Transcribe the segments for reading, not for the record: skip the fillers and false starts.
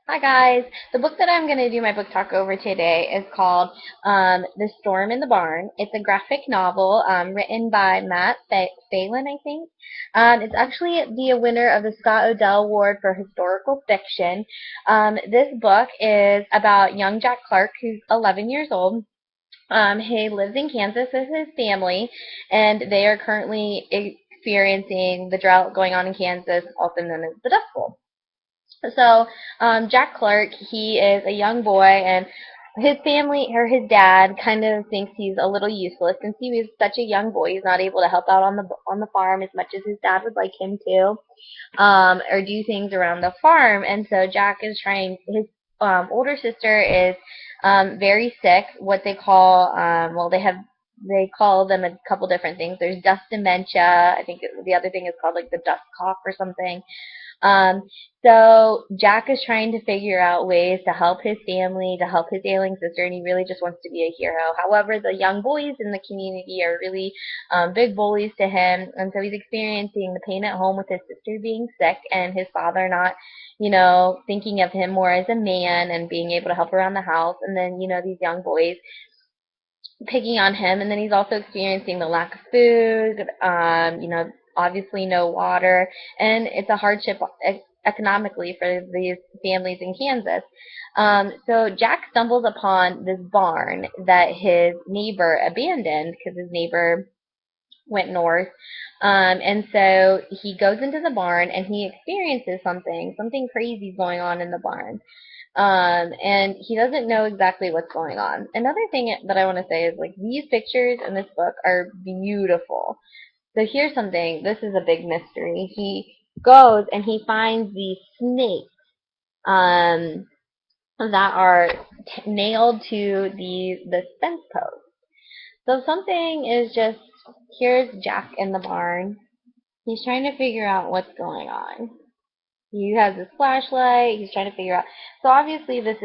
Hi guys. The book that I'm going to do my book talk over today is called The Storm in the Barn. It's a graphic novel written by Matt Phelan, I think. It's actually the winner of the Scott Odell Award for Historical Fiction. This book is about young Jack Clark, who's 11 years old. He lives in Kansas with his family, and they are currently experiencing the drought going on in Kansas, also known as the Dust Bowl. So, Jack Clark, he is a young boy, and his family, or his dad, kind of thinks he's a little useless since he was such a young boy. He's not able to help out on the farm as much as his dad would like him to, or do things around the farm. And so Jack is trying. His older sister is very sick. What they call, they call them a couple different things. There's dust dementia. I think the other thing is called like the dust cough or something. Um, so Jack is trying to figure out ways to help his family, to help his ailing sister, and he really just wants to be a hero. However, the young boys in the community are really big bullies to him, and so he's experiencing the pain at home with his sister being sick and his father not, thinking of him more as a man and being able to help around the house, and then these young boys picking on him, and then he's also experiencing the lack of food, obviously no water, and it's a hardship economically for these families in Kansas. So Jack stumbles upon this barn that his neighbor abandoned because his neighbor went north. And so he goes into the barn and he experiences something crazy going on in the barn. And he doesn't know exactly what's going on. Another thing that I want to say is like these pictures in this book are beautiful. So here's something. This is a big mystery. He goes and he finds these snakes um, that are nailed to the fence post. So something is just here's Jack in the barn. He's trying to figure out what's going on. He has his flashlight. He's trying to figure out. So obviously, this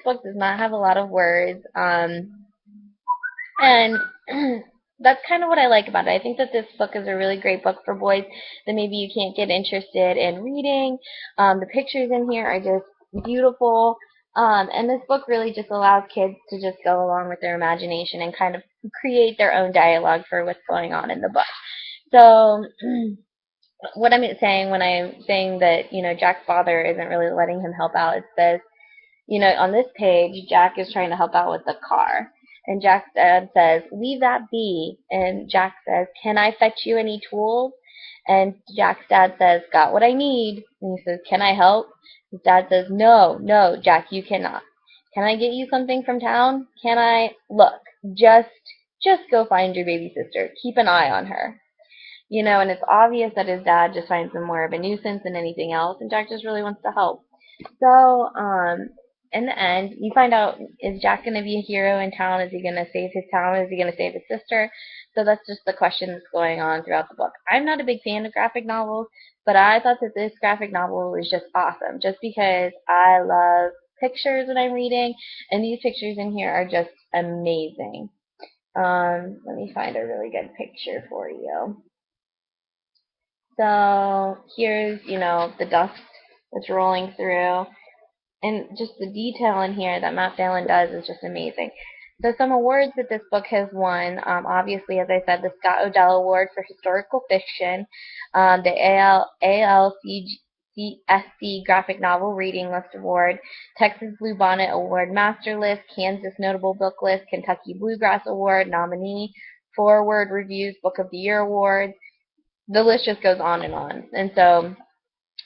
book does not have a lot of words, and that's kind of what I like about it. I think that this book is a really great book for boys that maybe you can't get interested in reading. The pictures in here are just beautiful, and this book really just allows kids to just go along with their imagination and kind of create their own dialogue for what's going on in the book. So what I'm saying when I'm saying that, Jack's father isn't really letting him help out, it says, on this page, Jack is trying to help out with the car. And Jack's dad says, leave that be. And Jack says, can I fetch you any tools? And Jack's dad says, got what I need. And he says, can I help? His dad says, no, no, Jack, you cannot. Can I get you something from town? Can I? Look, just go find your baby sister. Keep an eye on her. And it's obvious that his dad just finds him more of a nuisance than anything else, and Jack just really wants to help. So, in the end, you find out, is Jack going to be a hero in town? Is he going to save his town? Is he going to save his sister? So that's just the question that's going on throughout the book. I'm not a big fan of graphic novels, but I thought that this graphic novel was just awesome, just because I love pictures when I'm reading, and these pictures in here are just amazing. Let me find a really good picture for you. So here's, the dust that's rolling through, and just the detail in here that Matt Phelan does is just amazing. So some awards that this book has won, obviously, as I said, the Scott Odell Award for Historical Fiction, the ALCSC Graphic Novel Reading List Award, Texas Bluebonnet Award Master List, Kansas Notable Book List, Kentucky Bluegrass Award nominee, Forward Reviews Book of the Year Awards. The list just goes on and on. And so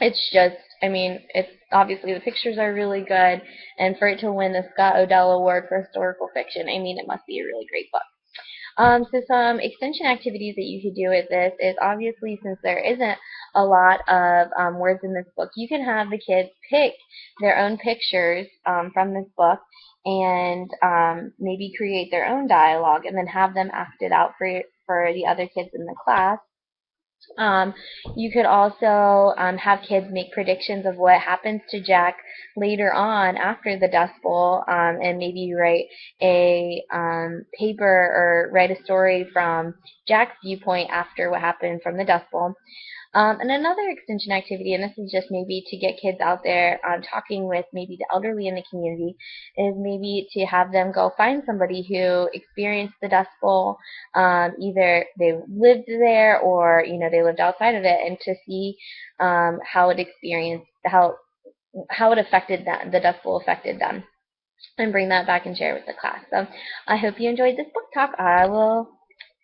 it's just, it's obviously the pictures are really good, and for it to win the Scott Odell Award for Historical Fiction, it must be a really great book. So some extension activities that you could do with this is obviously since there isn't a lot of words in this book, you can have the kids pick their own pictures from this book and maybe create their own dialogue and then have them act it out for the other kids in the class. Um, you could also have kids make predictions of what happens to Jack later on after the Dust Bowl, and maybe write a paper or write a story from Jack's viewpoint after what happened from the Dust Bowl. And another extension activity, and this is just maybe to get kids out there talking with maybe the elderly in the community, is maybe to have them go find somebody who experienced the Dust Bowl. Either they lived there or they lived outside of it, and to see how it experienced how it affected them, the Dust Bowl affected them, and bring that back and share it with the class. So I hope you enjoyed this book talk. I will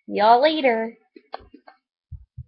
see y'all later.